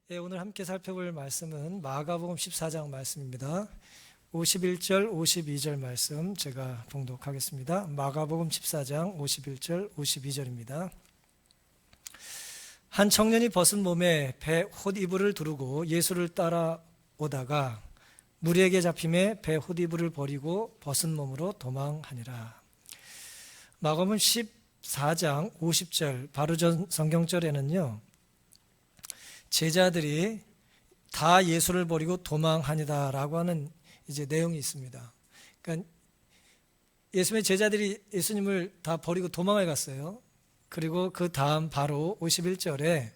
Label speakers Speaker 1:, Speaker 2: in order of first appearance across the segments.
Speaker 1: 예, 오늘 함께 살펴볼 말씀은 마가복음 14장 말씀입니다. 51절, 52절 말씀 제가 봉독하겠습니다. 마가복음 14장 51절, 52절입니다. 한 청년이 벗은 몸에 배 홑이불을 두르고 예수를 따라오다가 무리에게 잡힘에 배 홑이불을 버리고 벗은 몸으로 도망하니라. 마가복음 14장 50절 바로 전 성경절에는요, 제자들이 다 예수를 버리고 도망하니다라고 하는 이제 내용이 있습니다. 그러니까 예수님의 제자들이 예수님을 다 버리고 도망을 갔어요. 그리고 그 다음 바로 51절에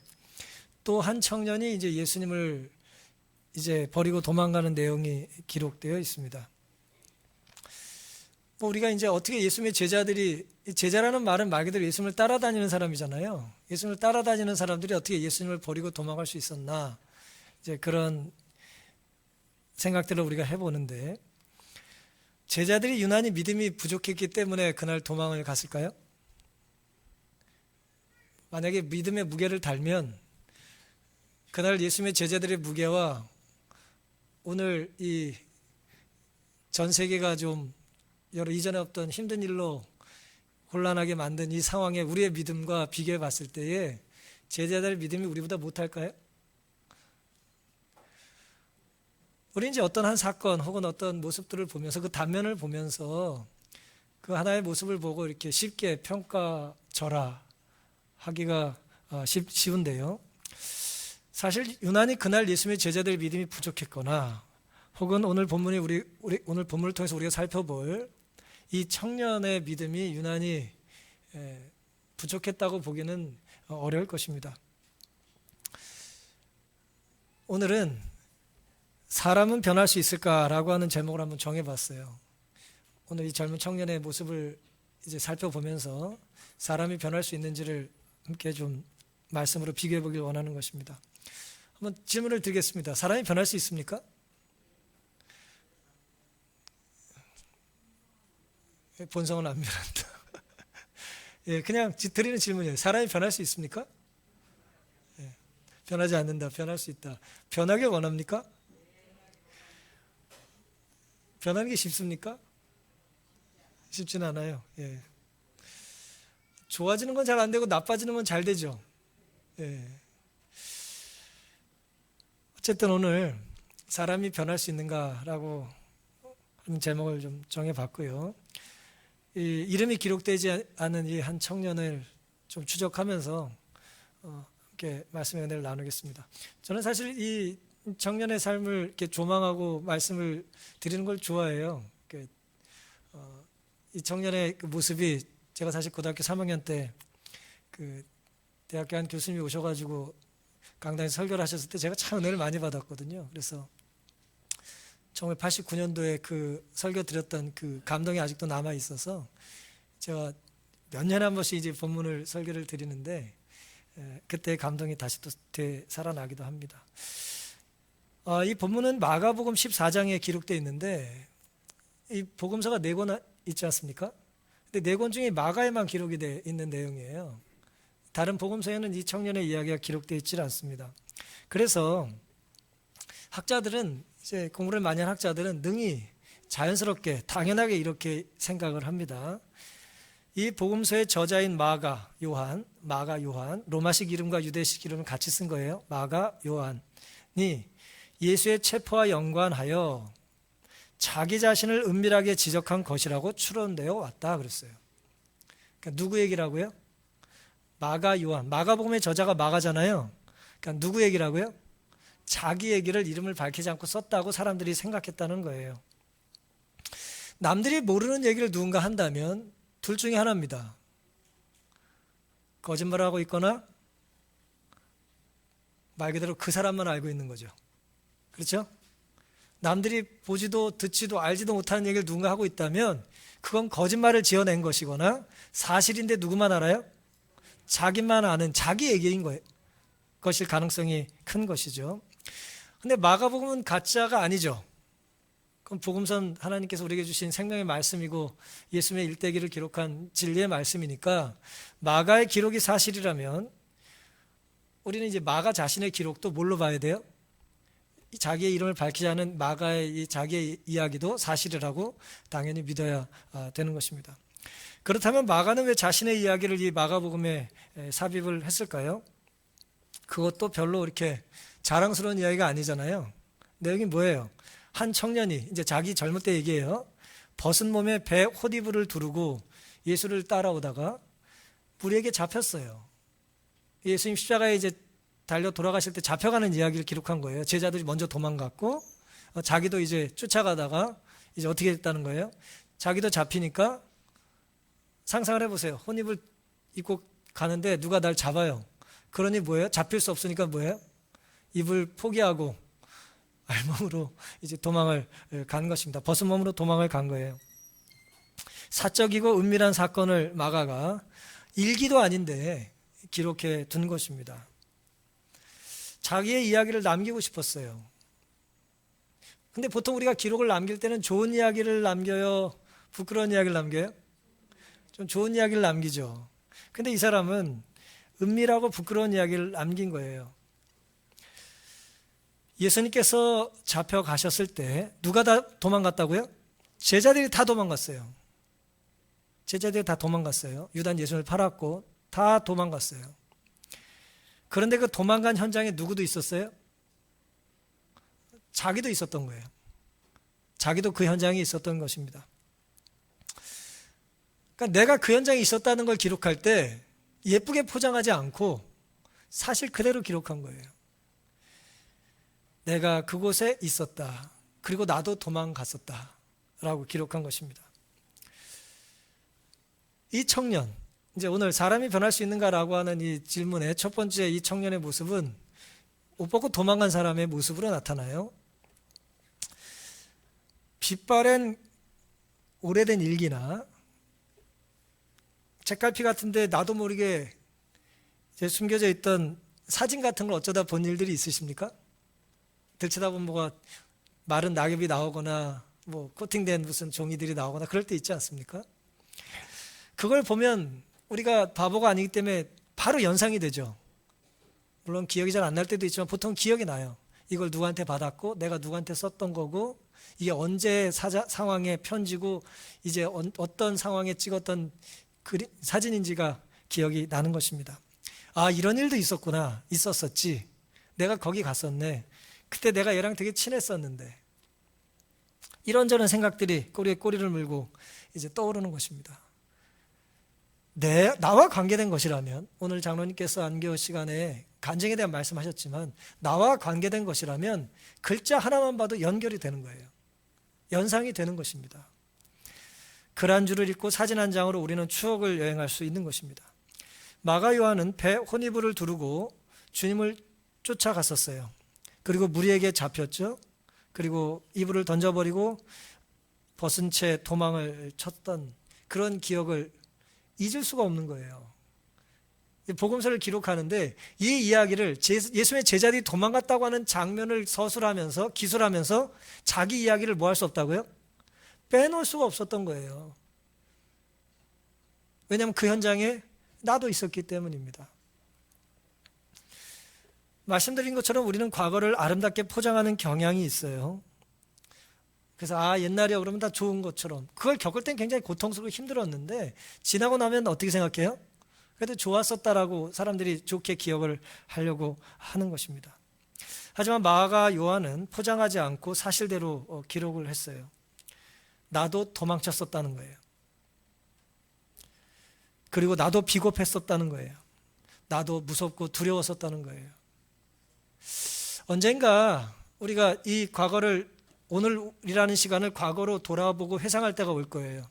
Speaker 1: 또 한 청년이 이제 예수님을 이제 버리고 도망가는 내용이 기록되어 있습니다. 우리가 이제 어떻게 예수님의 제자들이, 제자라는 말은 말 그대로 예수님을 따라다니는 사람이잖아요. 예수님을 따라다니는 사람들이 어떻게 예수님을 버리고 도망갈 수 있었나, 이제 그런 생각들을 우리가 해보는데, 제자들이 유난히 믿음이 부족했기 때문에 그날 도망을 갔을까요? 만약에 믿음의 무게를 달면 그날 예수님의 제자들의 무게와 오늘 이 전 세계가 좀 여러 이전에 없던 힘든 일로 혼란하게 만든 이 상황에 우리의 믿음과 비교해 봤을 때에 제자들의 믿음이 우리보다 못할까요? 우리 이제 어떤 한 사건 혹은 어떤 모습들을 보면서 그 단면을 보면서 그 하나의 모습을 보고 이렇게 쉽게 평가절하 하기가 쉬운데요. 사실 유난히 그날 예수님의 제자들의 믿음이 부족했거나 혹은 오늘 본문이 오늘 본문을 통해서 우리가 살펴볼 이 청년의 믿음이 유난히 부족했다고 보기는 어려울 것입니다. 오늘은 사람은 변할 수 있을까라고 하는 제목을 한번 정해봤어요. 오늘 이 젊은 청년의 모습을 이제 살펴보면서 사람이 변할 수 있는지를 함께 좀 말씀으로 비교해 보길 원하는 것입니다. 한번 질문을 드리겠습니다. 사람이 변할 수 있습니까? 본성은 안 변한다. 예, 그냥 드리는 질문이에요. 사람이 변할 수 있습니까? 예, 변하지 않는다. 변할 수 있다. 변하길 원합니까? 변하는 게 쉽습니까? 쉽지는 않아요. 예. 좋아지는 건 잘 안 되고 나빠지는 건 잘 되죠. 예. 어쨌든 오늘 사람이 변할 수 있는가라고 하는 제목을 좀 정해봤고요. 이 이름이 기록되지 않은 이 한 청년을 좀 추적하면서 함께 말씀의 은혜를 나누겠습니다. 저는 사실 이 청년의 삶을 이렇게 조망하고 말씀을 드리는 걸 좋아해요. 이 청년의 그 모습이 제가 사실 고등학교 3학년 때 그 대학교 한 교수님이 오셔가지고 강당에서 설교를 하셨을 때 제가 참 은혜를 많이 받았거든요. 그래서 1989년도에 그 설교 드렸던 그 감동이 아직도 남아 있어서 제가 몇 년에 한 번씩 이제 본문을 설교를 드리는데 그때 감동이 다시 또 되살아나기도 합니다. 이 본문은 마가복음 14장에 기록되어 있는데 이 복음서가 4권 있지 않습니까? 근데 4권 중에 마가에만 기록이 되어 있는 내용이에요. 다른 복음서에는 이 청년의 이야기가 기록되어 있지 않습니다. 그래서 학자들은 이제 공부를 많이 한 학자들은 능히 자연스럽게 당연하게 이렇게 생각을 합니다. 이 복음서의 저자인 마가 요한, 로마식 이름과 유대식 이름을 같이 쓴 거예요. 마가 요한이 예수의 체포와 연관하여 자기 자신을 은밀하게 지적한 것이라고 추론되어 왔다 그랬어요. 그러니까 누구 얘기라고요? 마가 요한, 마가복음의 저자가 마가잖아요. 그러니까 누구 얘기라고요? 자기 얘기를 이름을 밝히지 않고 썼다고 사람들이 생각했다는 거예요. 남들이 모르는 얘기를 누군가 한다면 둘 중에 하나입니다. 거짓말하고 있거나 말 그대로 그 사람만 알고 있는 거죠. 그렇죠? 남들이 보지도 듣지도 알지도 못하는 얘기를 누군가 하고 있다면 그건 거짓말을 지어낸 것이거나 사실인데 누구만 알아요? 자기만 아는 자기 얘기인 거예요. 것일 가능성이 큰 것이죠. 근데 마가복음은 가짜가 아니죠. 그럼 복음서는 하나님께서 우리에게 주신 생명의 말씀이고 예수님의 일대기를 기록한 진리의 말씀이니까 마가의 기록이 사실이라면 우리는 이제 마가 자신의 기록도 뭘로 봐야 돼요? 자기의 이름을 밝히지 않은 마가의 이 자기의 이야기도 사실이라고 당연히 믿어야 되는 것입니다. 그렇다면 마가는 왜 자신의 이야기를 이 마가복음에 삽입을 했을까요? 그것도 별로 이렇게 자랑스러운 이야기가 아니잖아요. 내용이 뭐예요? 한 청년이 이제 자기 젊을 때 얘기해요. 벗은 몸에 배 호디브를 두르고 예수를 따라오다가 무리에게 잡혔어요. 예수님 십자가에 이제 달려 돌아가실 때 잡혀가는 이야기를 기록한 거예요. 제자들이 먼저 도망갔고 자기도 이제 쫓아가다가 이제 어떻게 됐다는 거예요? 자기도 잡히니까 상상을 해보세요. 혼입을 입고 가는데 누가 날 잡아요. 그러니 뭐예요? 잡힐 수 없으니까 뭐예요? 입을 포기하고 알몸으로 이제 도망을 간 것입니다. 벗은 몸으로 도망을 간 거예요. 사적이고 은밀한 사건을 마가가 일기도 아닌데 기록해 둔 것입니다. 자기의 이야기를 남기고 싶었어요. 근데 보통 우리가 기록을 남길 때는 좋은 이야기를 남겨요? 부끄러운 이야기를 남겨요? 좀 좋은 이야기를 남기죠. 근데 이 사람은 은밀하고 부끄러운 이야기를 남긴 거예요. 예수님께서 잡혀가셨을 때 누가 다 도망갔다고요? 제자들이 다 도망갔어요. 제자들이 다 도망갔어요. 유다는 예수님을 팔았고 다 도망갔어요. 그런데 그 도망간 현장에 누구도 있었어요? 자기도 있었던 거예요. 자기도 그 현장에 있었던 것입니다. 그러니까 내가 그 현장에 있었다는 걸 기록할 때 예쁘게 포장하지 않고 사실 그대로 기록한 거예요. 내가 그곳에 있었다. 그리고 나도 도망갔었다. 라고 기록한 것입니다. 이 청년, 이제 오늘 사람이 변할 수 있는가라고 하는 이 질문의 첫 번째 이 청년의 모습은 옷 벗고 도망간 사람의 모습으로 나타나요. 빛바랜 오래된 일기나 책갈피 같은데 나도 모르게 이제 숨겨져 있던 사진 같은 걸 어쩌다 본 일들이 있으십니까? 들춰다보면 뭐가 마른 낙엽이 나오거나 뭐 코팅된 무슨 종이들이 나오거나 그럴 때 있지 않습니까? 그걸 보면 우리가 바보가 아니기 때문에 바로 연상이 되죠. 물론 기억이 잘 안 날 때도 있지만 보통 기억이 나요. 이걸 누구한테 받았고 내가 누구한테 썼던 거고 이게 언제 상황에 편지고 이제 어떤 상황에 찍었던 사진인지가 기억이 나는 것입니다. 아, 이런 일도 있었구나. 있었었지. 내가 거기 갔었네. 그때 내가 얘랑 되게 친했었는데. 이런저런 생각들이 꼬리에 꼬리를 물고 이제 떠오르는 것입니다. 나와 관계된 것이라면, 오늘 장로님께서 안교 시간에 간증에 대한 말씀하셨지만 나와 관계된 것이라면 글자 하나만 봐도 연결이 되는 거예요. 연상이 되는 것입니다. 글 한 줄을 읽고 사진 한 장으로 우리는 추억을 여행할 수 있는 것입니다. 마가 요한은 배 호니브를 두르고 주님을 쫓아갔었어요. 그리고 무리에게 잡혔죠. 그리고 이불을 던져버리고 벗은 채 도망을 쳤던 그런 기억을 잊을 수가 없는 거예요. 복음서를 기록하는데 이 이야기를 예수님의 제자들이 도망갔다고 하는 장면을 서술하면서 기술하면서 자기 이야기를 뭐 할 수 없다고요? 빼놓을 수가 없었던 거예요. 왜냐하면 그 현장에 나도 있었기 때문입니다. 말씀드린 것처럼 우리는 과거를 아름답게 포장하는 경향이 있어요. 그래서 옛날이야 그러면 다 좋은 것처럼 그걸 겪을 땐 굉장히 고통스럽고 힘들었는데 지나고 나면 어떻게 생각해요? 그래도 좋았었다라고 사람들이 좋게 기억을 하려고 하는 것입니다. 하지만 마가 요한은 포장하지 않고 사실대로 기록을 했어요. 나도 도망쳤었다는 거예요. 그리고 나도 비겁했었다는 거예요. 나도 무섭고 두려웠었다는 거예요. 언젠가 우리가 이 과거를 오늘이라는 시간을 과거로 돌아보고 회상할 때가 올 거예요.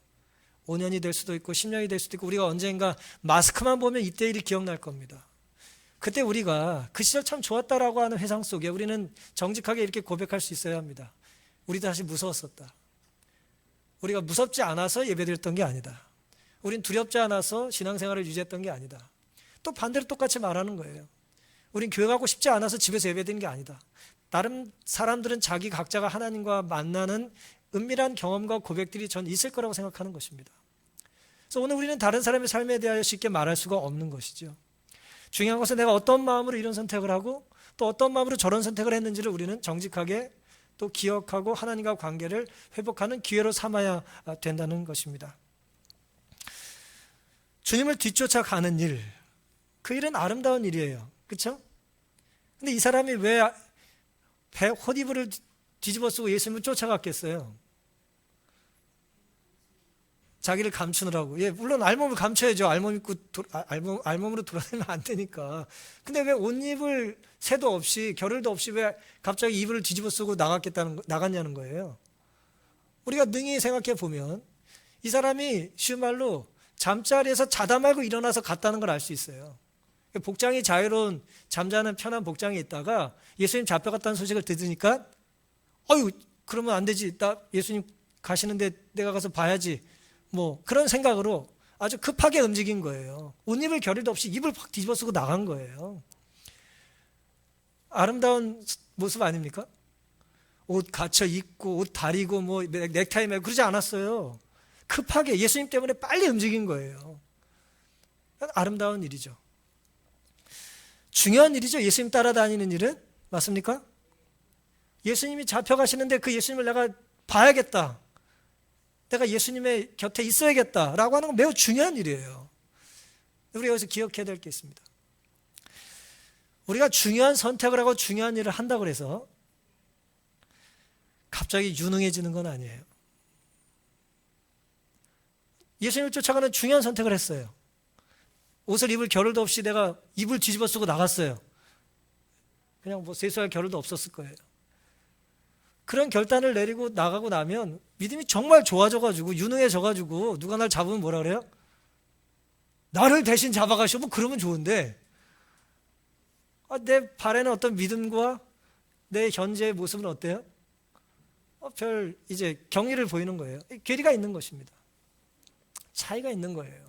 Speaker 1: 5년이 될 수도 있고 10년이 될 수도 있고 우리가 언젠가 마스크만 보면 이때 일이 기억날 겁니다. 그때 우리가 그 시절 참 좋았다라고 하는 회상 속에 우리는 정직하게 이렇게 고백할 수 있어야 합니다. 우리도 사실 무서웠었다. 우리가 무섭지 않아서 예배드렸던 게 아니다. 우린 두렵지 않아서 신앙생활을 유지했던 게 아니다. 또 반대로 똑같이 말하는 거예요. 우린 교회 가고 싶지 않아서 집에서 예배드리는 게 아니다. 다른 사람들은 자기 각자가 하나님과 만나는 은밀한 경험과 고백들이 전 있을 거라고 생각하는 것입니다. 그래서 오늘 우리는 다른 사람의 삶에 대하여 쉽게 말할 수가 없는 것이죠. 중요한 것은 내가 어떤 마음으로 이런 선택을 하고 또 어떤 마음으로 저런 선택을 했는지를 우리는 정직하게 또 기억하고 하나님과 관계를 회복하는 기회로 삼아야 된다는 것입니다. 주님을 뒤쫓아가는 일, 그 일은 아름다운 일이에요. 그렇죠? 근데 이 사람이 왜 배 헛이불을 뒤집어 쓰고 예수님을 쫓아갔겠어요? 자기를 감추느라고. 예, 물론 알몸을 감춰야죠. 알몸으로 돌아다니면 안 되니까. 근데 왜 옷입을 새도 없이 겨를도 없이 왜 갑자기 이불을 뒤집어 쓰고 나갔냐는 거예요. 우리가 능히 생각해 보면 이 사람이 쉬운 말로 잠자리에서 자다 말고 일어나서 갔다는 걸 알 수 있어요. 복장이 자유로운 잠자는 편한 복장에 있다가 예수님 잡혀갔다는 소식을 들으니까 그러면 안 되지. 나 예수님 가시는데 내가 가서 봐야지. 뭐 그런 생각으로 아주 급하게 움직인 거예요. 옷 입을 겨를도 없이 입을 팍 뒤집어 쓰고 나간 거예요. 아름다운 모습 아닙니까? 옷 갖춰 입고 옷 다리고 뭐 넥타이 매고 그러지 않았어요. 급하게 예수님 때문에 빨리 움직인 거예요. 아름다운 일이죠. 중요한 일이죠. 예수님 따라다니는 일은. 맞습니까? 예수님이 잡혀가시는데 그 예수님을 내가 봐야겠다. 내가 예수님의 곁에 있어야겠다라고 하는 건 매우 중요한 일이에요. 우리가 여기서 기억해야 될 게 있습니다. 우리가 중요한 선택을 하고 중요한 일을 한다고 해서 갑자기 유능해지는 건 아니에요. 예수님을 쫓아가는 중요한 선택을 했어요. 옷을 입을 겨를도 없이 내가 입을 뒤집어 쓰고 나갔어요. 그냥 뭐 세수할 겨를도 없었을 거예요. 그런 결단을 내리고 나가고 나면 믿음이 정말 좋아져가지고 유능해져가지고 누가 날 잡으면 뭐라 그래요? 나를 대신 잡아가시오. 뭐 그러면 좋은데 내 발에는 어떤 믿음과 내 현재의 모습은 어때요? 별 이제 경의를 보이는 거예요. 괴리가 있는 것입니다. 차이가 있는 거예요.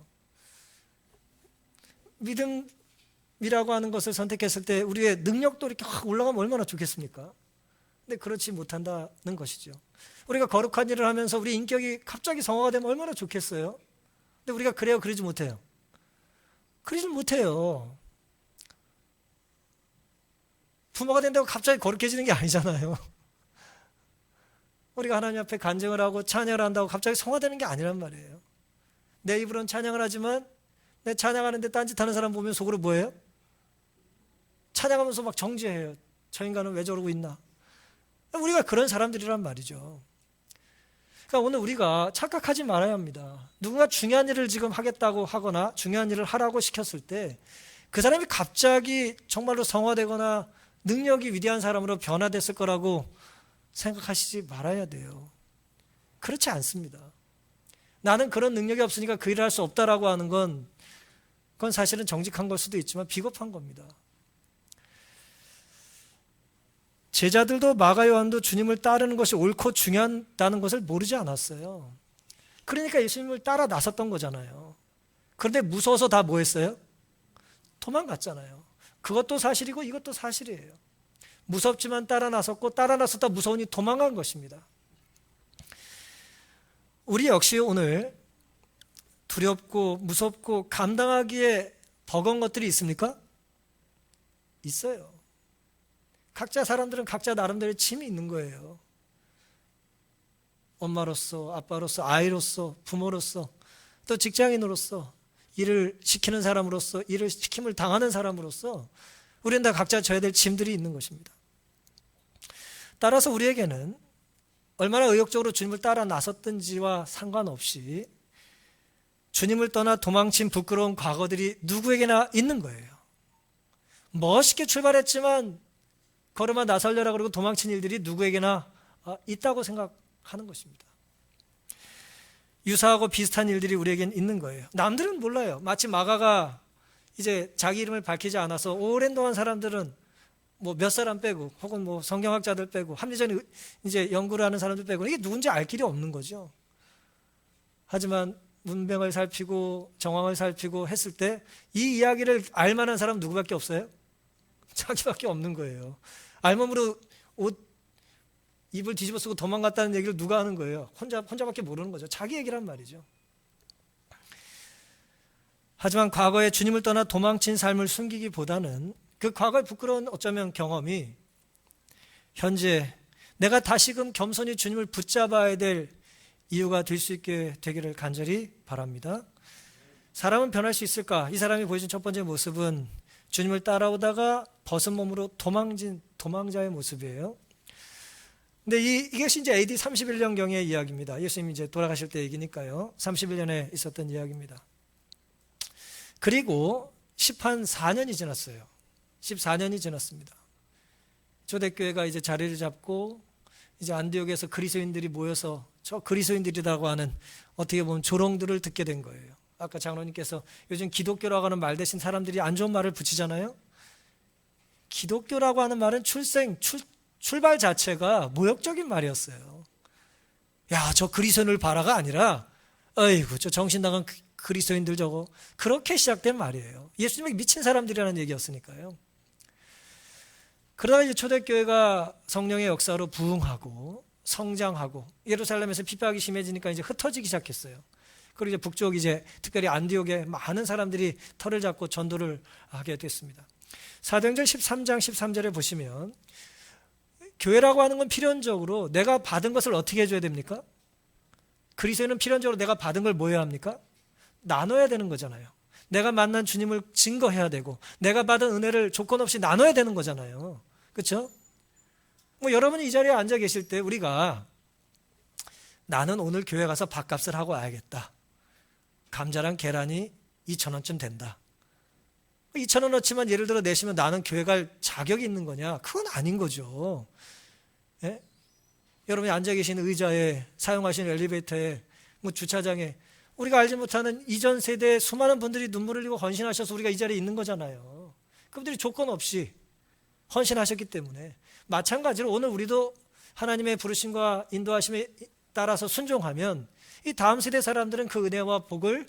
Speaker 1: 믿음이라고 하는 것을 선택했을 때 우리의 능력도 이렇게 확 올라가면 얼마나 좋겠습니까? 근데 그렇지 못한다는 것이죠. 우리가 거룩한 일을 하면서 우리 인격이 갑자기 성화가 되면 얼마나 좋겠어요? 근데 우리가 그래요? 그러지 못해요? 그러지 못해요. 부모가 된다고 갑자기 거룩해지는 게 아니잖아요. 우리가 하나님 앞에 간증을 하고 찬양을 한다고 갑자기 성화되는 게 아니란 말이에요. 내 입으로는 찬양을 하지만 내 찬양하는데 딴짓하는 사람 보면 속으로 뭐예요? 찬양하면서 막 정죄해요. 저 인간은 왜 저러고 있나? 우리가 그런 사람들이란 말이죠. 그러니까 오늘 우리가 착각하지 말아야 합니다. 누군가 중요한 일을 지금 하겠다고 하거나 중요한 일을 하라고 시켰을 때 그 사람이 갑자기 정말로 성화되거나 능력이 위대한 사람으로 변화됐을 거라고 생각하시지 말아야 돼요. 그렇지 않습니다. 나는 그런 능력이 없으니까 그 일을 할 수 없다라고 하는 건 그건 사실은 정직한 걸 수도 있지만 비겁한 겁니다. 제자들도 마가 요한도 주님을 따르는 것이 옳고 중요하다는 것을 모르지 않았어요. 그러니까 예수님을 따라 나섰던 거잖아요. 그런데 무서워서 다 뭐 했어요? 도망갔잖아요. 그것도 사실이고 이것도 사실이에요. 무섭지만 따라 나섰고 따라 나섰다 무서우니 도망간 것입니다. 우리 역시 오늘 두렵고 무섭고 감당하기에 버거운 것들이 있습니까? 있어요. 각자 사람들은 각자 나름대로의 짐이 있는 거예요. 엄마로서, 아빠로서, 아이로서, 부모로서, 또 직장인으로서, 일을 시키는 사람으로서, 일을 시킴을 당하는 사람으로서 우리는 다 각자 져야 될 짐들이 있는 것입니다. 따라서 우리에게는 얼마나 의욕적으로 주님을 따라 나섰든지와 상관없이 주님을 떠나 도망친 부끄러운 과거들이 누구에게나 있는 거예요. 멋있게 출발했지만 걸음아 나설려라 그러고 도망친 일들이 누구에게나 있다고 생각하는 것입니다. 유사하고 비슷한 일들이 우리에겐 있는 거예요. 남들은 몰라요. 마치 마가가 이제 자기 이름을 밝히지 않아서 오랜 동안 사람들은 뭐 몇 사람 빼고 혹은 뭐 성경학자들 빼고 합리적인 이제 연구를 하는 사람들 빼고 이게 누군지 알 길이 없는 거죠. 하지만 문명을 살피고 정황을 살피고 했을 때 이 이야기를 알 만한 사람 누구밖에 없어요? 자기밖에 없는 거예요. 알몸으로 옷 입을 뒤집어 쓰고 도망갔다는 얘기를 누가 하는 거예요? 혼자밖에 모르는 거죠. 자기 얘기란 말이죠. 하지만 과거에 주님을 떠나 도망친 삶을 숨기기보다는 그 과거의 부끄러운 어쩌면 경험이 현재 내가 다시금 겸손히 주님을 붙잡아야 될 이유가 될 수 있게 되기를 간절히 바랍니다. 사람은 변할 수 있을까? 이 사람이 보여준 첫 번째 모습은 주님을 따라오다가 벗은 몸으로 도망진 도망자의 모습이에요. 근데 이것이 이제 AD 31년경의 이야기입니다. 예수님이 이제 돌아가실 때 얘기니까요. 31년에 있었던 이야기입니다. 그리고 14년이 지났어요. 14년이 지났습니다. 초대교회가 이제 자리를 잡고 이제 안디옥에서 그리스도인들이 모여서 저 그리스도인들이라고 하는 어떻게 보면 조롱들을 듣게 된 거예요. 아까 장로님께서 요즘 기독교라고 하는 말 대신 사람들이 안 좋은 말을 붙이잖아요. 기독교라고 하는 말은 출발 자체가 모욕적인 말이었어요. 야, 저 그리스도인을 봐라가 아니라 어이구 저 정신 나간 그리스도인들 저거, 그렇게 시작된 말이에요. 예수님이 미친 사람들이라는 얘기였으니까요. 그러다가 이제 초대교회가 성령의 역사로 부흥하고 성장하고 예루살렘에서 핍박이 심해지니까 이제 흩어지기 시작했어요. 그리고 이제 북쪽 이제 특별히 안디옥에 많은 사람들이 털을 잡고 전도를 하게 됐습니다. 사도행전 13장 13절에 보시면 교회라고 하는 건 필연적으로 내가 받은 것을 어떻게 해줘야 됩니까? 그리스도인은 필연적으로 내가 받은 걸 뭐 해야 합니까? 나눠야 되는 거잖아요. 내가 만난 주님을 증거해야 되고 내가 받은 은혜를 조건 없이 나눠야 되는 거잖아요. 그렇죠? 뭐 여러분이 이 자리에 앉아 계실 때 우리가 나는 오늘 교회 가서 밥값을 하고 와야겠다. 감자랑 계란이 2,000원쯤 된다. 2,000원어치만 예를 들어 내시면 나는 교회 갈 자격이 있는 거냐? 그건 아닌 거죠. 예? 여러분이 앉아 계신 의자에, 사용하시는 엘리베이터에, 뭐 주차장에 우리가 알지 못하는 이전 세대의 수많은 분들이 눈물을 흘리고 헌신하셔서 우리가 이 자리에 있는 거잖아요. 그분들이 조건 없이 헌신하셨기 때문에 마찬가지로 오늘 우리도 하나님의 부르심과 인도하심에 따라서 순종하면 이 다음 세대 사람들은 그 은혜와 복을,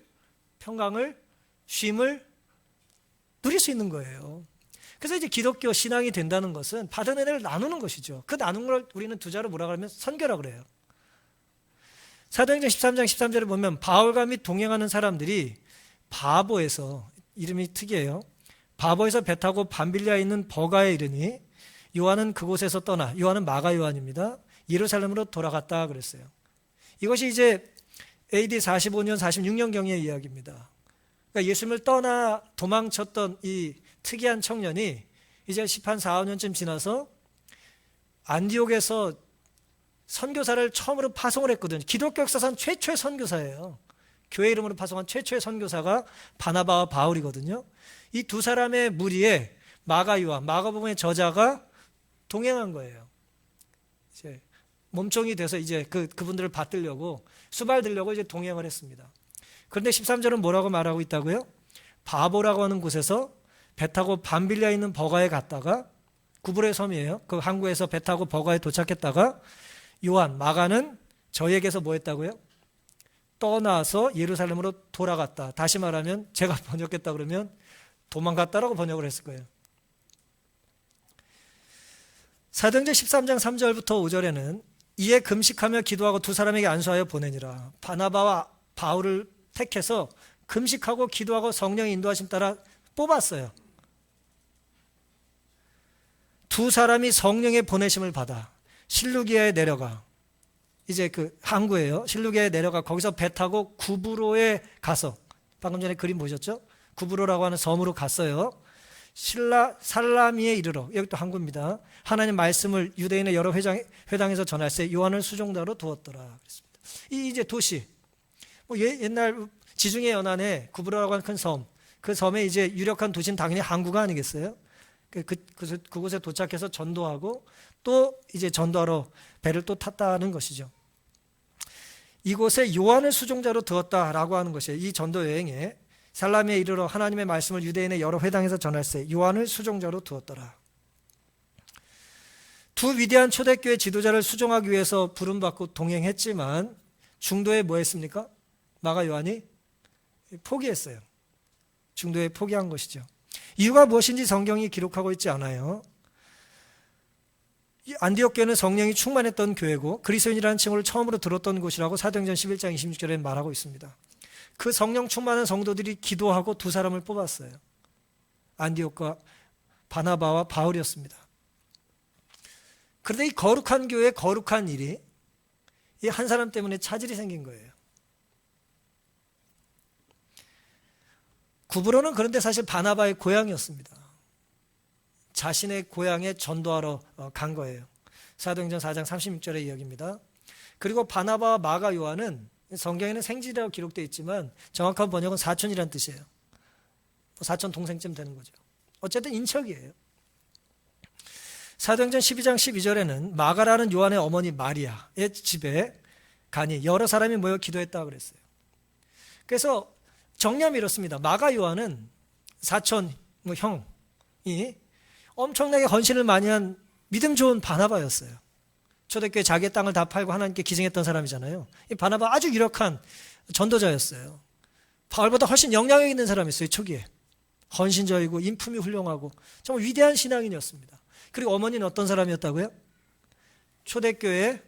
Speaker 1: 평강을, 쉼을 누릴 수 있는 거예요. 그래서 이제 기독교 신앙이 된다는 것은 받은 은혜를 나누는 것이죠. 그 나누는 걸 우리는 두 자로 뭐라 그러면 선교라 그래요. 사도행전 13장 13절에 보면 바울과 및 동행하는 사람들이 바보에서, 이름이 특이해요. 바보에서 배 타고 밤빌리아에 있는 버가에 이르니 요한은 그곳에서 떠나, 요한은 마가 요한입니다. 예루살렘으로 돌아갔다 그랬어요. 이것이 이제 AD 45년 46년경의 이야기입니다. 그러니까 예수님을 떠나 도망쳤던 이 특이한 청년이 이제 10한 4, 5년쯤 지나서 안디옥에서 선교사를 처음으로 파송을 했거든요. 기독교 역사상 최초의 선교사예요. 교회 이름으로 파송한 최초의 선교사가 바나바와 바울이거든요. 이 두 사람의 무리에 마가 요한, 마가복음의 저자가 동행한 거예요. 이제 몸종이 돼서 이제 그분들을 받들려고 수발들려고 이제 동행을 했습니다. 그런데 13절은 뭐라고 말하고 있다고요? 바보라고 하는 곳에서 배 타고 밤빌리아에 있는 버가에 갔다가, 구불의 섬이에요. 그 항구에서 배 타고 버가에 도착했다가 요한, 마가는 저에게서 뭐 했다고요? 떠나서 예루살렘으로 돌아갔다. 다시 말하면 제가 번역했다 그러면 도망갔다라고 번역을 했을 거예요. 사도행전 13장 3절부터 5절에는 이에 금식하며 기도하고 두 사람에게 안수하여 보내니라. 바나바와 바울을 택해서 금식하고 기도하고 성령의 인도하심 따라 뽑았어요. 두 사람이 성령의 보내심을 받아 실루기아에 내려가, 이제 그 항구예요. 실루기아에 내려가 거기서 배 타고 구브로에 가서, 방금 전에 그림 보셨죠? 구브로라고 하는 섬으로 갔어요. 살라미에 이르러, 여기 또 항구입니다. 하나님 말씀을 유대인의 여러 회당에서 전할세 요한을 수종자로 두었더라 그랬습니다. 이 이제 도시, 뭐 옛날 지중해 연안에 구브로라고 하는 큰 섬, 그 섬의 이제 유력한 도시는 당연히 항구가 아니겠어요? 그곳에 도착해서 전도하고 또 이제 전도하러 배를 또 탔다는 것이죠. 이곳에 요한을 수종자로 두었다라고 하는 것이에요. 이 전도 여행에 살라미에 이르러 하나님의 말씀을 유대인의 여러 회당에서 전할세 요한을 수종자로 두었더라. 두 위대한 초대교회 지도자를 수종하기 위해서 부름받고 동행했지만 중도에 뭐 했습니까? 마가 요한이 포기했어요. 중도에 포기한 것이죠. 이유가 무엇인지 성경이 기록하고 있지 않아요. 안디옥 교회는 성령이 충만했던 교회고 그리스도인이라는 칭호를 처음으로 들었던 곳이라고 사도행전 11장 26절에 말하고 있습니다. 그 성령 충만한 성도들이 기도하고 두 사람을 뽑았어요. 안디옥과 바나바와 바울이었습니다. 그런데 이 거룩한 교회에 거룩한 일이 이 한 사람 때문에 차질이 생긴 거예요. 구브로는 그런데 사실 바나바의 고향이었습니다. 자신의 고향에 전도하러 간 거예요. 사도행전 4장 36절의 이야기입니다. 그리고 바나바와 마가 요한은 성경에는 생지라고 기록되어 있지만 정확한 번역은 사촌이란 뜻이에요. 사촌 동생쯤 되는 거죠. 어쨌든 인척이에요. 사도행전 12장 12절에는 마가라는 요한의 어머니 마리아의 집에 가니 여러 사람이 모여 기도했다고 그랬어요. 그래서 정리하면 이렇습니다. 마가 요한은 사촌 형이 엄청나게 헌신을 많이 한 믿음 좋은 바나바였어요. 초대교회 자기의 땅을 다 팔고 하나님께 기증했던 사람이잖아요. 이 바나바 아주 유력한 전도자였어요. 바울보다 훨씬 영향력 있는 사람이었어요. 초기에 헌신적이고 인품이 훌륭하고 정말 위대한 신앙인이었습니다. 그리고 어머니는 어떤 사람이었다고요? 초대교회에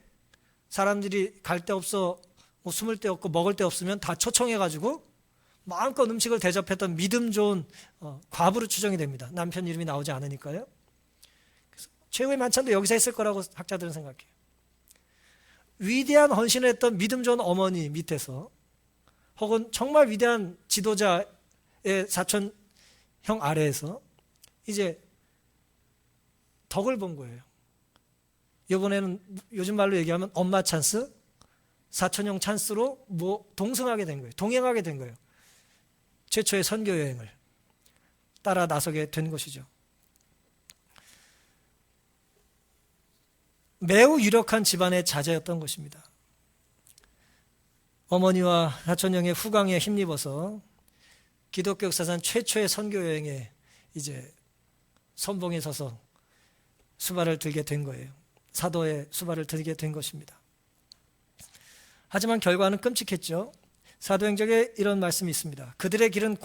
Speaker 1: 사람들이 갈 데 없어 숨을 데 없고 먹을 데 없으면 다 초청해가지고 마음껏 음식을 대접했던 믿음 좋은 과부로 추정이 됩니다. 남편 이름이 나오지 않으니까요. 그래서 최후의 만찬도 여기서 했을 거라고 학자들은 생각해요. 위대한 헌신을 했던 믿음 좋은 어머니 밑에서 혹은 정말 위대한 지도자의 사촌 형 아래에서 이제 덕을 본 거예요. 이번에는 요즘 말로 얘기하면 엄마 찬스, 사촌형 찬스로 동승하게 된 거예요. 동행하게 된 거예요. 최초의 선교 여행을 따라 나서게 된 것이죠. 매우 유력한 집안의 자제였던 것입니다. 어머니와 사촌형의 후광에 힘입어서 기독교 역사상 최초의 선교 여행에 이제 선봉에 서서 수발을 들게 된 거예요. 사도의 수발을 들게 된 것입니다. 하지만 결과는 끔찍했죠. 사도행전에 이런 말씀이 있습니다. 그들의 길은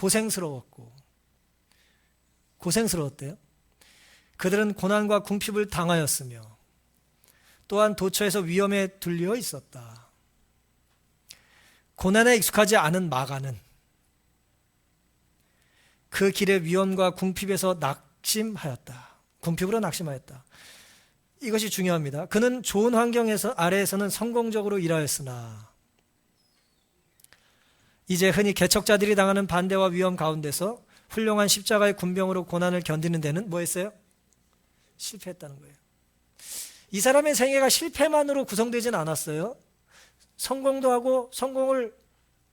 Speaker 1: 고생스러웠대요. 그들은 고난과 궁핍을 당하였으며 또한 도처에서 위험에 둘려 있었다. 고난에 익숙하지 않은 마가는 그 길의 위험과 궁핍에서 궁핍으로 낙심하였다. 이것이 중요합니다. 그는 좋은 환경에서 아래에서는 성공적으로 일하였으나 이제 흔히 개척자들이 당하는 반대와 위험 가운데서 훌륭한 십자가의 군병으로 고난을 견디는 데는 뭐 했어요? 실패했다는 거예요. 이 사람의 생애가 실패만으로 구성되진 않았어요. 성공도 하고 성공을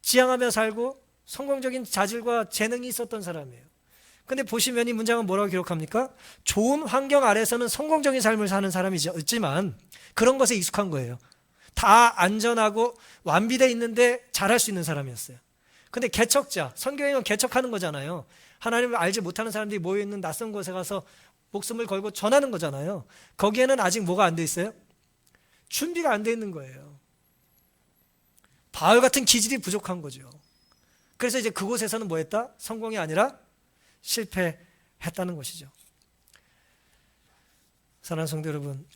Speaker 1: 지향하며 살고 성공적인 자질과 재능이 있었던 사람이에요. 근데 보시면 이 문장은 뭐라고 기록합니까? 좋은 환경 아래서는 성공적인 삶을 사는 사람이지만 그런 것에 익숙한 거예요. 다 안전하고 완비되어 있는데 잘할 수 있는 사람이었어요. 근데 개척자, 선교행은 개척하는 거잖아요. 하나님을 알지 못하는 사람들이 모여있는 낯선 곳에 가서 목숨을 걸고 전하는 거잖아요. 거기에는 아직 뭐가 안 돼 있어요? 준비가 안 돼 있는 거예요. 바울 같은 기질이 부족한 거죠. 그래서 이제 그곳에서는 뭐 했다? 성공이 아니라 실패했다는 것이죠. 사랑하는 성도 여러분,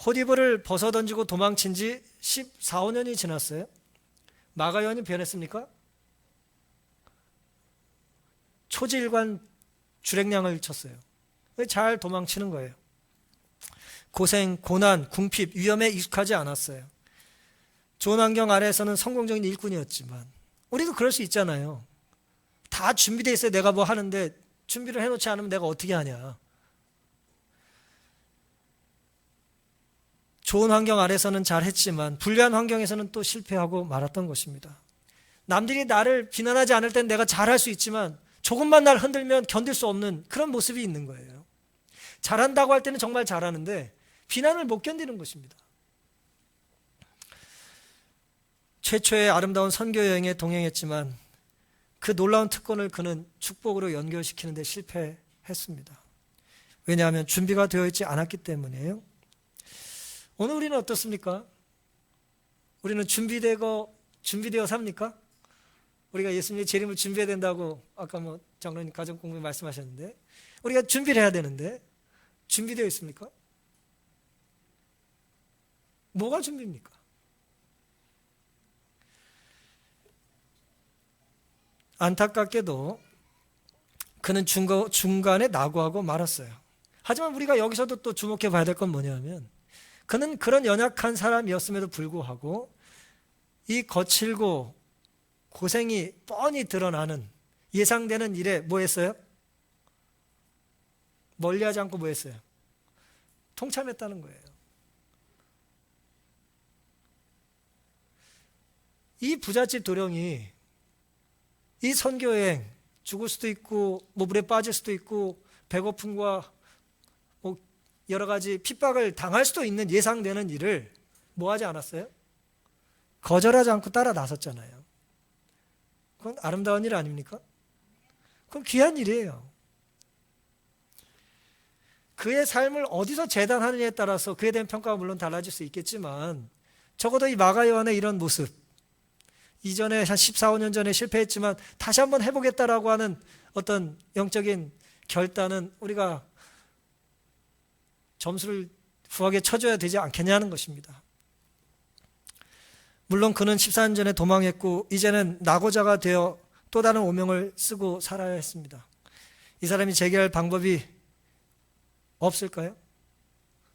Speaker 1: 호디브를 벗어던지고 도망친 지 14, 15년이 지났어요. 마가 요한이 변했습니까? 초지일관 주랭량을 쳤어요. 잘 도망치는 거예요. 고생, 고난, 궁핍, 위험에 익숙하지 않았어요. 좋은 환경 아래에서는 성공적인 일꾼이었지만 우리도 그럴 수 있잖아요. 다 준비되어 있어요. 내가 뭐 하는데 준비를 해놓지 않으면 내가 어떻게 하냐. 좋은 환경 아래서는 잘했지만 불리한 환경에서는 또 실패하고 말았던 것입니다. 남들이 나를 비난하지 않을 땐 내가 잘할 수 있지만 조금만 날 흔들면 견딜 수 없는 그런 모습이 있는 거예요. 잘한다고 할 때는 정말 잘하는데 비난을 못 견디는 것입니다. 최초의 아름다운 선교 여행에 동행했지만 그 놀라운 특권을 그는 축복으로 연결시키는 데 실패했습니다. 왜냐하면 준비가 되어 있지 않았기 때문이에요. 오늘 우리는 어떻습니까? 우리는 준비되어 삽니까? 우리가 예수님의 재림을 준비해야 된다고 아까 장로님 가정 공부에 말씀하셨는데 우리가 준비를 해야 되는데 준비되어 있습니까? 뭐가 준비입니까? 안타깝게도 그는 중간에 낙오하고 말았어요. 하지만 우리가 여기서도 또 주목해 봐야 될 건 뭐냐면 그는 그런 연약한 사람이었음에도 불구하고 이 거칠고 고생이 뻔히 드러나는 예상되는 일에 뭐 했어요? 멀리하지 않고 뭐 했어요? 동참했다는 거예요. 이 부잣집 도령이 이 선교여행 죽을 수도 있고 뭐 물에 빠질 수도 있고 배고픔과 뭐 여러 가지 핍박을 당할 수도 있는 예상되는 일을 뭐 하지 않았어요? 거절하지 않고 따라 나섰잖아요. 그건 아름다운 일 아닙니까? 그건 귀한 일이에요. 그의 삶을 어디서 재단하느냐에 따라서 그에 대한 평가가 물론 달라질 수 있겠지만 적어도 이 마가 요한의 이런 모습, 이전에 한 14, 15년 전에 실패했지만 다시 한번 해보겠다라고 하는 어떤 영적인 결단은 우리가 점수를 후하게 쳐줘야 되지 않겠냐는 것입니다. 물론 그는 14년 전에 도망했고 이제는 낙오자가 되어 또 다른 오명을 쓰고 살아야 했습니다. 이 사람이 재개할 방법이 없을까요?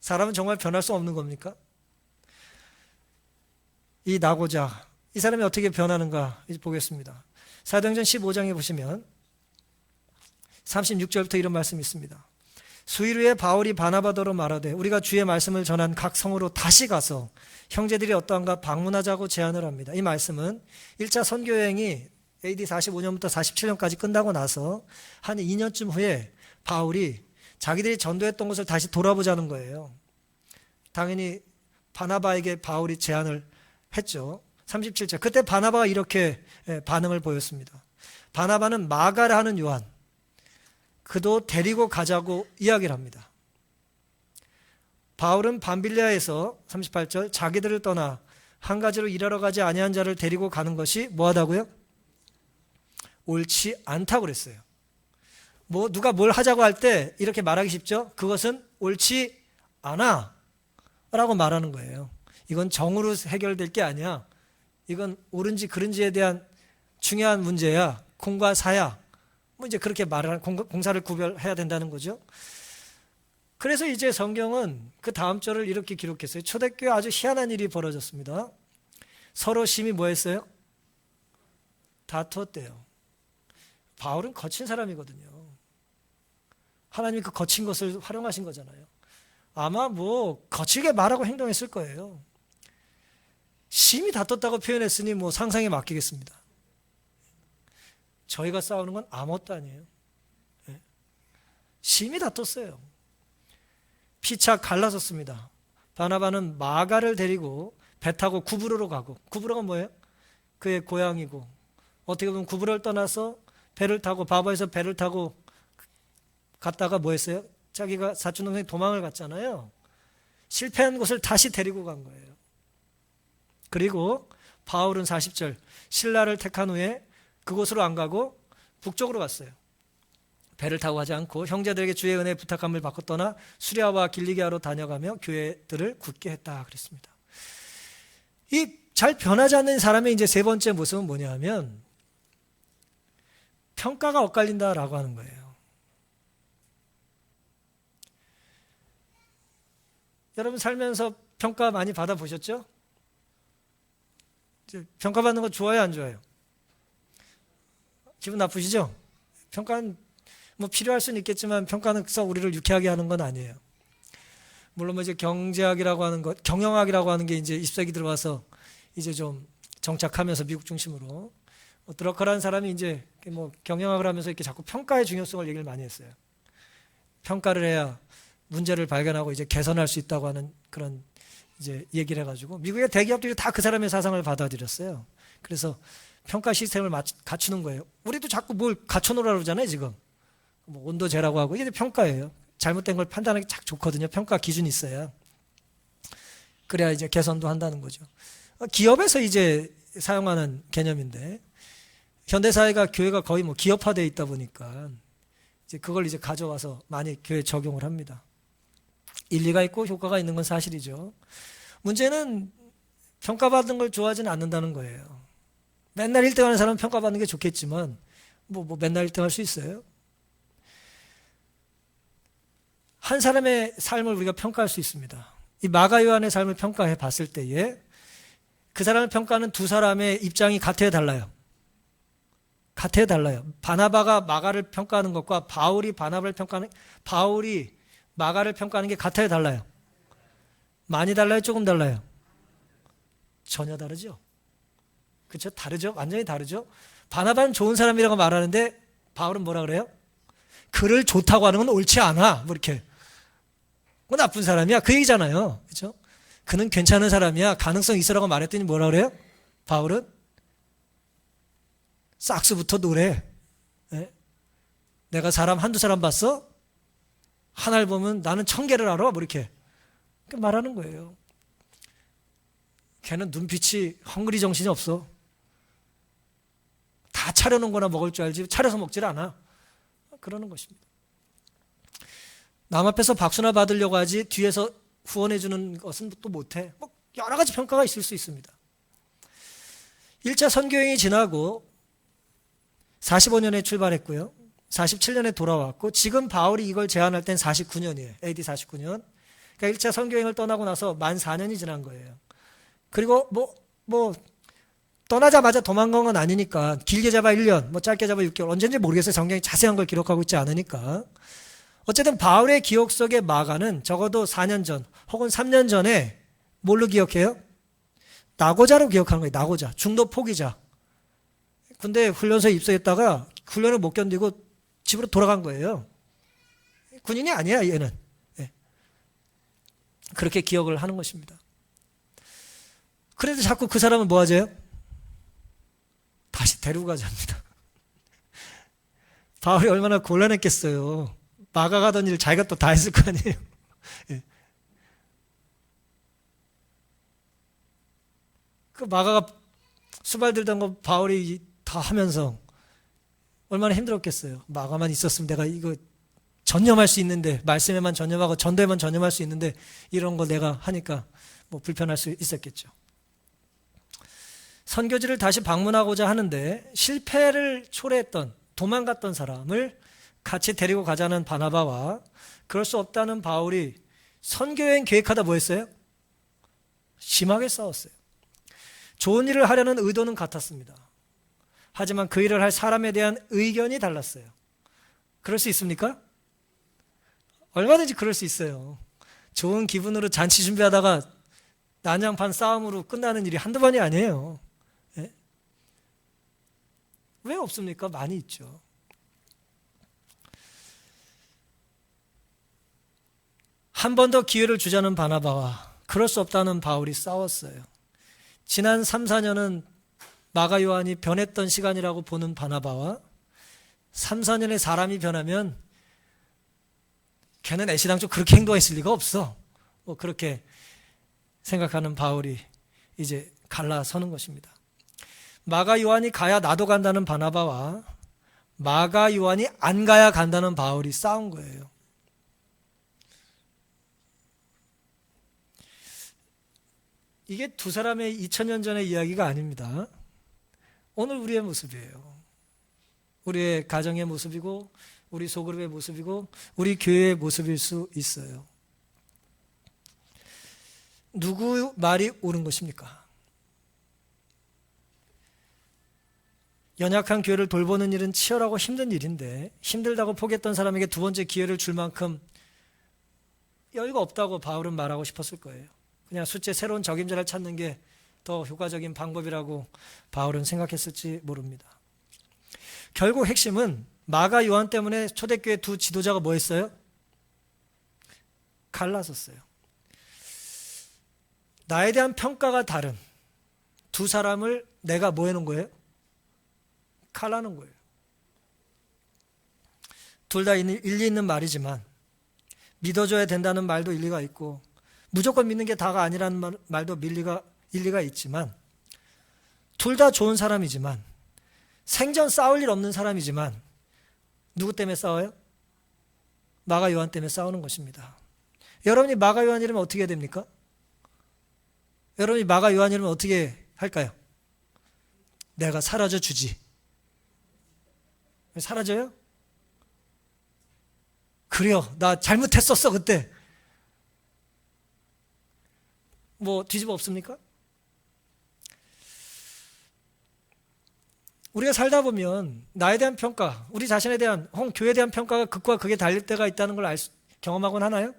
Speaker 1: 사람은 정말 변할 수 없는 겁니까? 이 낙오자, 이 사람이 어떻게 변하는가 보겠습니다. 사도행전 15장에 보시면 36절부터 이런 말씀이 있습니다. 수일 후에 바울이 바나바더로 말하되 우리가 주의 말씀을 전한 각 성으로 다시 가서 형제들이 어떠한가 방문하자고 제안을 합니다. 이 말씀은 1차 선교여행이 AD 45년부터 47년까지 끝나고 나서 한 2년쯤 후에 바울이 자기들이 전도했던 곳을 다시 돌아보자는 거예요. 당연히 바나바에게 바울이 제안을 했죠. 37절. 그때 바나바가 이렇게 반응을 보였습니다. 바나바는 마가라 하는 요한, 그도 데리고 가자고 이야기를 합니다. 바울은 밤빌리아에서 38절 자기들을 떠나 한 가지로 일하러 가지 아니한 자를 데리고 가는 것이 뭐하다고요? 옳지 않다고 그랬어요. 뭐 누가 뭘 하자고 할 때 이렇게 말하기 쉽죠? 그것은 옳지 않아 라고 말하는 거예요. 이건 정으로 해결될 게 아니야. 이건 옳은지 그른지에 대한 중요한 문제야. 공과 사야. 뭐 이제 그렇게 말하는 공사를 구별해야 된다는 거죠. 그래서 이제 성경은 그 다음 절을 이렇게 기록했어요. 초대교회 아주 희한한 일이 벌어졌습니다. 서로 심히 뭐 했어요? 다투었대요. 바울은 거친 사람이거든요. 하나님이 그 거친 것을 활용하신 거잖아요. 아마 뭐 거칠게 말하고 행동했을 거예요. 심히 다퉜다고 표현했으니 뭐 상상에 맡기겠습니다. 저희가 싸우는 건 아무것도 아니에요. 심히 다퉜어요. 피차 갈라섰습니다. 바나바는 마가를 데리고 배 타고 구브로로 가고, 구브로가 뭐예요? 그의 고향이고, 어떻게 보면 구브로를 떠나서 배를 타고, 바바에서 배를 타고 갔다가 뭐 했어요? 자기가 사촌동생이 도망을 갔잖아요. 실패한 곳을 다시 데리고 간 거예요. 그리고 바울은 40절 신라를 택한 후에 그곳으로 안 가고 북쪽으로 갔어요. 배를 타고 가지 않고 형제들에게 주의 은혜 부탁함을 받고 떠나 수리아와 길리기아로 다녀가며 교회들을 굳게 했다 그랬습니다. 이 잘 변하지 않는 사람의 이제 세 번째 모습은 뭐냐 하면 평가가 엇갈린다라고 하는 거예요. 여러분 살면서 평가 많이 받아보셨죠? 평가받는 거 좋아요, 안 좋아요? 기분 나쁘시죠? 평가는 뭐 필요할 수는 있겠지만 평가는 썩 우리를 유쾌하게 하는 건 아니에요. 물론 뭐 이제 경제학이라고 하는 것, 경영학이라고 하는 게 이제 20세기 들어와서 이제 좀 정착하면서 미국 중심으로 드러커라는 사람이 이제 뭐 경영학을 하면서 이렇게 자꾸 평가의 중요성을 얘기를 많이 했어요. 평가를 해야 문제를 발견하고 이제 개선할 수 있다고 하는 그런 이제 얘기를 해가지고 미국의 대기업들이 다 그 사람의 사상을 받아들였어요. 그래서 평가 시스템을 갖추는 거예요. 우리도 자꾸 뭘 갖춰놓으라고 그러잖아요, 지금. 뭐 온도제라고 하고 이게 평가예요. 잘못된 걸 판단하기 딱 좋거든요. 평가 기준이 있어야. 그래야 이제 개선도 한다는 거죠. 기업에서 이제 사용하는 개념인데 현대사회가 교회가 거의 뭐 기업화되어 있다 보니까 이제 그걸 이제 가져와서 많이 교회에 적용을 합니다. 일리가 있고 효과가 있는 건 사실이죠. 문제는 평가받는 걸 좋아하지는 않는다는 거예요. 맨날 1등하는 사람은 평가받는 게 좋겠지만 뭐 맨날 1등 할 수 있어요? 한 사람의 삶을 우리가 평가할 수 있습니다. 이 마가 요한의 삶을 평가해 봤을 때에 그 사람을 평가하는 두 사람의 입장이 같아요, 달라요? 같아요, 달라요? 바나바가 마가를 평가하는 것과 바울이 마가를 평가하는 게 같아요, 달라요? 많이 달라요, 조금 달라요? 전혀 다르죠. 그렇죠? 다르죠? 완전히 다르죠? 바나바는 좋은 사람이라고 말하는데 바울은 뭐라 그래요? 그를 좋다고 하는 건 옳지 않아. 뭐 이렇게. 뭐 나쁜 사람이야. 그 얘기잖아요. 그렇죠? 그는 괜찮은 사람이야. 가능성 있으라고 말했더니 뭐라 그래요? 바울은 싹스부터 노래. 네? 내가 사람 한두 사람 봤어? 하나를 보면 나는 1000개를 알아. 뭐 이렇게 말하는 거예요. 걔는 눈빛이 헝그리 정신이 없어. 다 차려놓은 거나 먹을 줄 알지 차려서 먹질 않아. 그러는 것입니다. 남 앞에서 박수나 받으려고 하지 뒤에서 후원해 주는 것은 또 못해. 뭐 여러 가지 평가가 있을 수 있습니다. 1차 선교행이 지나고 45년에 출발했고요. 47년에 돌아왔고 지금 바울이 이걸 제안할 땐 49년이에요. AD 49년. 그러니까 1차 선교행을 떠나고 나서 만 4년이 지난 거예요. 그리고 뭐 떠나자마자 도망간 건 아니니까 길게 잡아 1년, 뭐 짧게 잡아 6개월 언제인지 모르겠어요. 성경이 자세한 걸 기록하고 있지 않으니까. 어쨌든 바울의 기억 속의 마가는 적어도 4년 전 혹은 3년 전에 뭘로 기억해요? 나고자로 기억하는 거예요. 나고자. 중도 포기자. 군대 훈련소에 입소했다가 훈련을 못 견디고 집으로 돌아간 거예요. 군인이 아니야, 얘는. 네. 그렇게 기억을 하는 것입니다. 그래도 자꾸 그 사람은 뭐 하죠? 다시 데리고 가자입니다. 바울이 얼마나 곤란했겠어요. 마가 가던 일 자기가 또 다 했을 거 아니에요. 예. 그 마가가 수발 들던 거 바울이 다 하면서 얼마나 힘들었겠어요. 마가만 있었으면 내가 이거 전념할 수 있는데, 말씀에만 전념하고 전도에만 전념할 수 있는데 이런 거 내가 하니까 뭐 불편할 수 있었겠죠. 선교지를 다시 방문하고자 하는데 실패를 초래했던, 도망갔던 사람을 같이 데리고 가자는 바나바와 그럴 수 없다는 바울이 선교여행 계획하다 뭐 했어요? 심하게 싸웠어요. 좋은 일을 하려는 의도는 같았습니다. 하지만 그 일을 할 사람에 대한 의견이 달랐어요. 그럴 수 있습니까? 얼마든지 그럴 수 있어요. 좋은 기분으로 잔치 준비하다가 난장판 싸움으로 끝나는 일이 한두 번이 아니에요. 네? 왜 없습니까? 많이 있죠. 한 번 더 기회를 주자는 바나바와 그럴 수 없다는 바울이 싸웠어요. 지난 3, 4년은 마가 요한이 변했던 시간이라고 보는 바나바와 3, 4년에 사람이 변하면 걔는 애시당초 그렇게 행동했을 리가 없어. 뭐 그렇게 생각하는 바울이 이제 갈라서는 것입니다. 마가 요한이 가야 나도 간다는 바나바와 마가 요한이 안 가야 간다는 바울이 싸운 거예요. 이게 두 사람의 2000년 전의 이야기가 아닙니다. 오늘 우리의 모습이에요. 우리의 가정의 모습이고 우리 소그룹의 모습이고 우리 교회의 모습일 수 있어요. 누구 말이 옳은 것입니까? 연약한 교회를 돌보는 일은 치열하고 힘든 일인데 힘들다고 포기했던 사람에게 두 번째 기회를 줄 만큼 여유가 없다고 바울은 말하고 싶었을 거예요. 그냥 숫제 새로운 적임자를 찾는 게 더 효과적인 방법이라고 바울은 생각했을지 모릅니다. 결국 핵심은 마가 요한 때문에 초대교회 두 지도자가 뭐 했어요? 갈라섰어요. 나에 대한 평가가 다른 두 사람을 내가 뭐 해놓은 거예요? 갈라놓은 거예요. 둘 다 일리 있는 말이지만 믿어줘야 된다는 말도 일리가 있고 무조건 믿는 게 다가 아니라는 말도 일리가 있지만 둘 다 좋은 사람이지만 생전 싸울 일 없는 사람이지만 누구 때문에 싸워요? 마가 요한 때문에 싸우는 것입니다. 여러분이 마가 요한이라면 어떻게 해야 됩니까? 여러분이 마가 요한이라면 어떻게 할까요? 내가 사라져 주지. 사라져요? 그래요. 나 잘못했었어 그때. 뭐 뒤집어 엎습니까? 우리가 살다 보면 나에 대한 평가, 우리 자신에 대한 교회에 대한 평가가 극과 극에 달릴 때가 있다는 걸 경험하곤 하나요?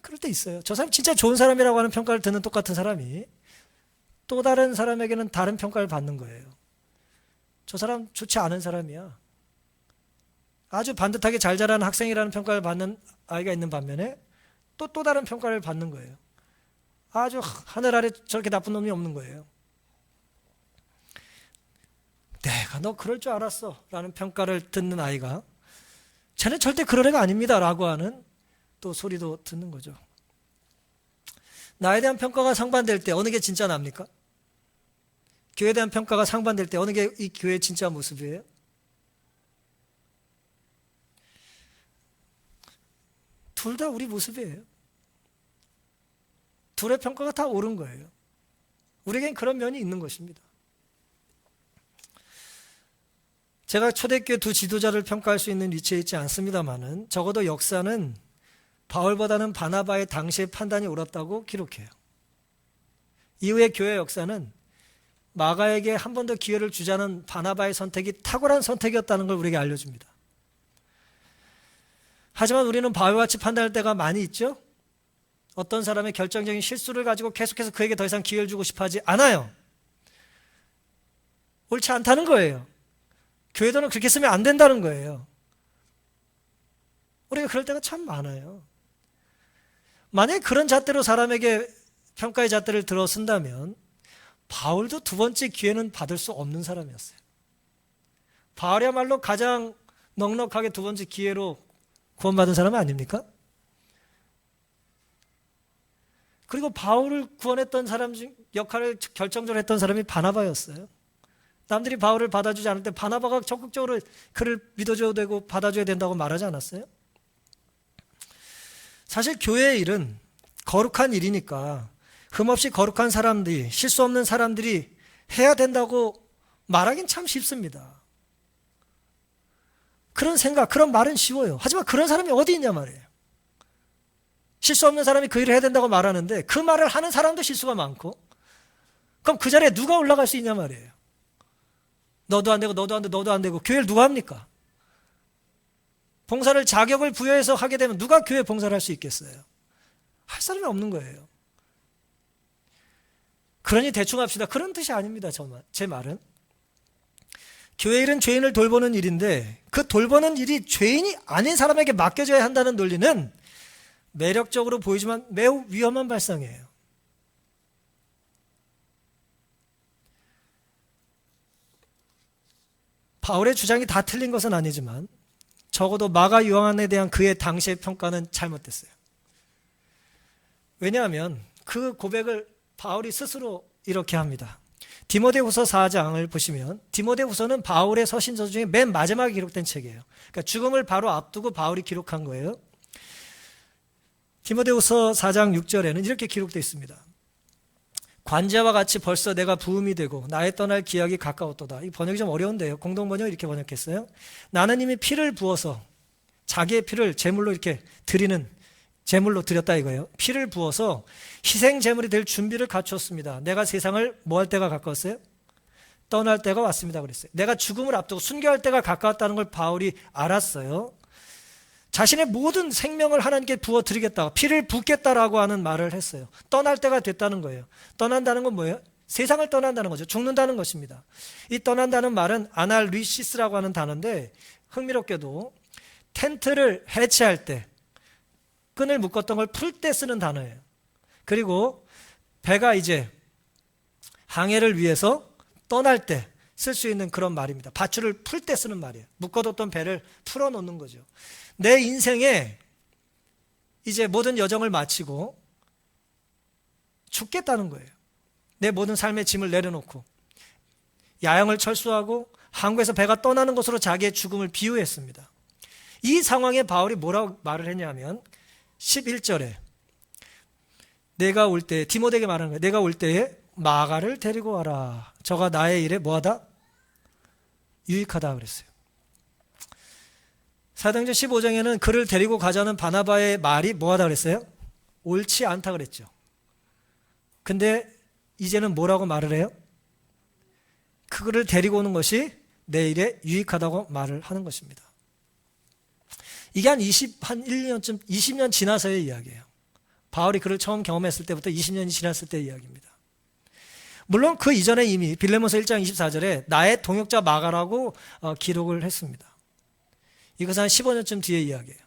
Speaker 1: 그럴 때 있어요. 저 사람 진짜 좋은 사람이라고 하는 평가를 듣는 똑같은 사람이 또 다른 사람에게는 다른 평가를 받는 거예요. 저 사람 좋지 않은 사람이야. 아주 반듯하게 잘 자라는 학생이라는 평가를 받는 아이가 있는 반면에 또 다른 평가를 받는 거예요. 아주 하늘 아래 저렇게 나쁜 놈이 없는 거예요. 내가 너 그럴 줄 알았어 라는 평가를 듣는 아이가 쟤는 절대 그럴 애가 아닙니다 라고 하는 또 소리도 듣는 거죠. 나에 대한 평가가 상반될 때 어느 게 진짜 납니까? 교회에 대한 평가가 상반될 때 어느 게 이 교회의 진짜 모습이에요? 둘 다 우리 모습이에요. 둘의 평가가 다 옳은 거예요. 우리에겐 그런 면이 있는 것입니다. 제가 초대교회 두 지도자를 평가할 수 있는 위치에 있지 않습니다만은 적어도 역사는 바울보다는 바나바의 당시의 판단이 옳았다고 기록해요. 이후의 교회 역사는 마가에게 한 번 더 기회를 주자는 바나바의 선택이 탁월한 선택이었다는 걸 우리에게 알려줍니다. 하지만 우리는 바울같이 판단할 때가 많이 있죠? 어떤 사람의 결정적인 실수를 가지고 계속해서 그에게 더 이상 기회를 주고 싶어 하지 않아요. 옳지 않다는 거예요. 교회도는 그렇게 쓰면 안 된다는 거예요. 우리가 그럴 때가 참 많아요. 만약에 그런 잣대로 사람에게 평가의 잣대를 들어 쓴다면 바울도 두 번째 기회는 받을 수 없는 사람이었어요. 바울이야말로 가장 넉넉하게 두 번째 기회로 구원받은 사람은 아닙니까? 그리고 바울을 구원했던 사람 중 역할을 결정적으로 했던 사람이 바나바였어요. 남들이 바울을 받아주지 않을 때 바나바가 적극적으로 그를 믿어줘야 되고 받아줘야 된다고 말하지 않았어요? 사실 교회의 일은 거룩한 일이니까 흠없이 거룩한 사람들이, 실수 없는 사람들이 해야 된다고 말하긴 참 쉽습니다. 그런 생각, 그런 말은 쉬워요. 하지만 그런 사람이 어디 있냐 말이에요. 실수 없는 사람이 그 일을 해야 된다고 말하는데 그 말을 하는 사람도 실수가 많고, 그럼 그 자리에 누가 올라갈 수 있냐 말이에요. 너도 안 되고 너도 안 되고 너도 안 되고 교회를 누가 합니까? 봉사를 자격을 부여해서 하게 되면 누가 교회 봉사를 할 수 있겠어요? 할 사람이 없는 거예요. 그러니 대충 합시다. 그런 뜻이 아닙니다. 제 말은. 교회 일은 죄인을 돌보는 일인데 그 돌보는 일이 죄인이 아닌 사람에게 맡겨져야 한다는 논리는 매력적으로 보이지만 매우 위험한 발상이에요. 바울의 주장이 다 틀린 것은 아니지만 적어도 마가 요한에 대한 그의 당시의 평가는 잘못됐어요. 왜냐하면 그 고백을 바울이 스스로 이렇게 합니다. 디모데후서 4장을 보시면 디모데후서는 바울의 서신서 중에 맨 마지막에 기록된 책이에요. 그러니까 죽음을 바로 앞두고 바울이 기록한 거예요. 디모데후서 4장 6절에는 이렇게 기록되어 있습니다. 관제와 같이 벌써 내가 부음이 되고 나의 떠날 기약이 가까웠도다. 이 번역이 좀 어려운데요. 공동 번역 이렇게 번역했어요. 나는 이미 피를 부어서 자기의 피를 제물로 이렇게 드리는 제물로 드렸다 이거예요. 피를 부어서 희생 제물이 될 준비를 갖추었습니다. 내가 세상을 뭐 할 때가 가까웠어요? 떠날 때가 왔습니다 그랬어요. 내가 죽음을 앞두고 순교할 때가 가까웠다는 걸 바울이 알았어요. 자신의 모든 생명을 하나님께 부어드리겠다, 피를 붓겠다라고 하는 말을 했어요. 떠날 때가 됐다는 거예요. 떠난다는 건 뭐예요? 세상을 떠난다는 거죠. 죽는다는 것입니다. 이 떠난다는 말은 아날리시스라고 하는 단어인데 흥미롭게도 텐트를 해체할 때 끈을 묶었던 걸 풀 때 쓰는 단어예요. 그리고 배가 이제 항해를 위해서 떠날 때 쓸 수 있는 그런 말입니다. 밧줄을 풀 때 쓰는 말이에요. 묶어뒀던 배를 풀어놓는 거죠. 내 인생에 이제 모든 여정을 마치고 죽겠다는 거예요. 내 모든 삶의 짐을 내려놓고 야영을 철수하고 항구에서 배가 떠나는 것으로 자기의 죽음을 비유했습니다. 이 상황에 바울이 뭐라고 말을 했냐면 11절에 내가 올 때, 디모데에게 말하는 거예요. 내가 올 때에 마가를 데리고 와라. 저가 나의 일에 뭐하다? 유익하다 그랬어요. 사도행전 15장에는 그를 데리고 가자는 바나바의 말이 뭐하다 그랬어요? 옳지 않다 그랬죠. 근데 이제는 뭐라고 말을 해요? 그를 데리고 오는 것이 내 일에 유익하다고 말을 하는 것입니다. 이게 한 1년쯤, 20년 지나서의 이야기예요. 바울이 그를 처음 경험했을 때부터 20년이 지났을 때의 이야기입니다. 물론 그 이전에 이미 빌레몬서 1장 24절에 나의 동역자 마가라고 기록을 했습니다. 이것은 한 15년쯤 뒤의 이야기예요.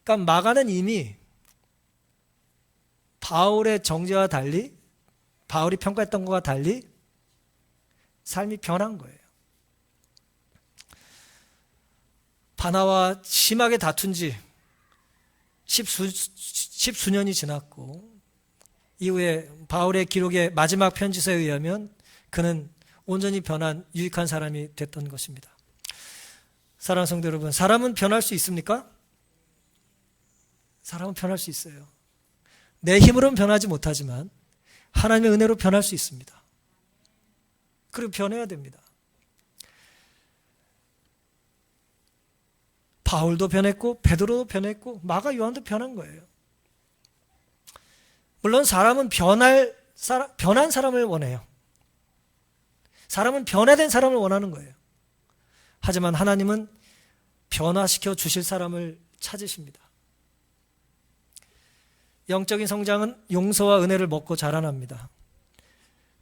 Speaker 1: 그러니까 마가는 이미 바울의 정죄와 달리, 바울이 평가했던 것과 달리 삶이 변한 거예요. 바나와 심하게 다툰 지 십수년이 지났고, 이후에 바울의 기록의 마지막 편지서에 의하면 그는 온전히 변한 유익한 사람이 됐던 것입니다. 사랑하는 성도 여러분, 사람은 변할 수 있습니까? 사람은 변할 수 있어요. 내 힘으로는 변하지 못하지만 하나님의 은혜로 변할 수 있습니다. 그리고 변해야 됩니다. 바울도 변했고 베드로도 변했고 마가 요한도 변한 거예요. 물론 사람은 변한 사람을 원해요. 사람은 변화된 사람을 원하는 거예요. 하지만 하나님은 변화시켜 주실 사람을 찾으십니다. 영적인 성장은 용서와 은혜를 먹고 자라납니다.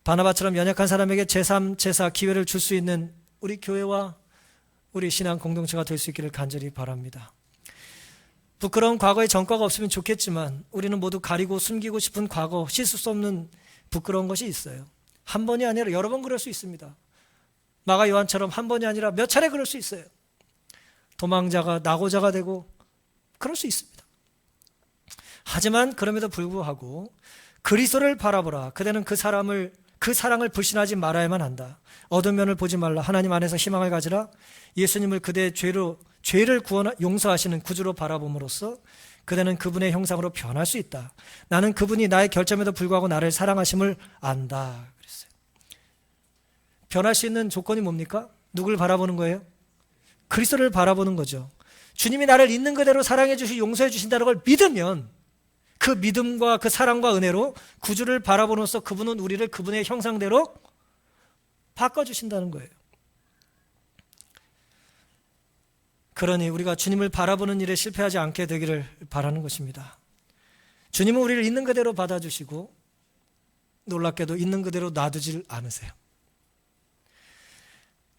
Speaker 1: 바나바처럼 연약한 사람에게 제3, 제4 기회를 줄 수 있는 우리 교회와 우리 신앙 공동체가 될 수 있기를 간절히 바랍니다. 부끄러운 과거의 전과가 없으면 좋겠지만 우리는 모두 가리고 숨기고 싶은 과거, 씻을 수 없는 부끄러운 것이 있어요. 한 번이 아니라 여러 번 그럴 수 있습니다. 마가 요한처럼 한 번이 아니라 몇 차례 그럴 수 있어요. 도망자가 낙오자가 되고 그럴 수 있습니다. 하지만 그럼에도 불구하고 그리스도를 바라보라. 그대는 그 사랑을 불신하지 말아야만 한다. 어두운 면을 보지 말라. 하나님 안에서 희망을 가지라. 예수님을 그대의 죄를 용서하시는 구주로 바라봄으로써 그대는 그분의 형상으로 변할 수 있다. 나는 그분이 나의 결점에도 불구하고 나를 사랑하심을 안다. 그랬어요. 변할 수 있는 조건이 뭡니까? 누굴 바라보는 거예요? 그리스도를 바라보는 거죠. 주님이 나를 있는 그대로 사랑해 주시고 용서해 주신다는 걸 믿으면 그 믿음과 그 사랑과 은혜로 구주를 바라보면서 그분은 우리를 그분의 형상대로 바꿔주신다는 거예요. 그러니 우리가 주님을 바라보는 일에 실패하지 않게 되기를 바라는 것입니다. 주님은 우리를 있는 그대로 받아주시고 놀랍게도 있는 그대로 놔두질 않으세요.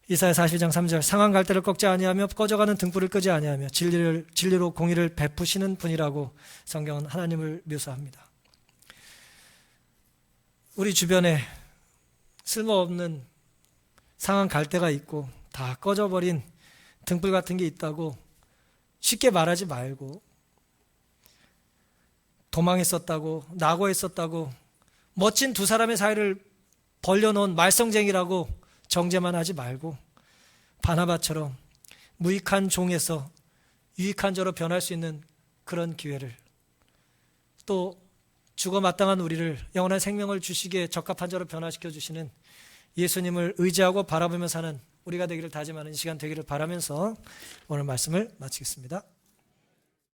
Speaker 1: 이사야 42장 3절 상한 갈대를 꺾지 아니하며 꺼져가는 등불을 끄지 아니하며 진리로 공의를 베푸시는 분이라고 성경은 하나님을 묘사합니다. 우리 주변에 쓸모없는 상한 갈대가 있고 다 꺼져버린 등불 같은 게 있다고 쉽게 말하지 말고, 도망했었다고 낙오했었다고 멋진 두 사람의 사이를 벌려놓은 말썽쟁이라고 정죄만 하지 말고 바나바처럼 무익한 종에서 유익한 자로 변할 수 있는 그런 기회를, 또 죽어 마땅한 우리를 영원한 생명을 주시기에 적합한 자로 변화시켜 주시는 예수님을 의지하고 바라보며 사는 우리가 되기를 다짐하는 이 시간 되기를 바라면서 오늘 말씀을 마치겠습니다.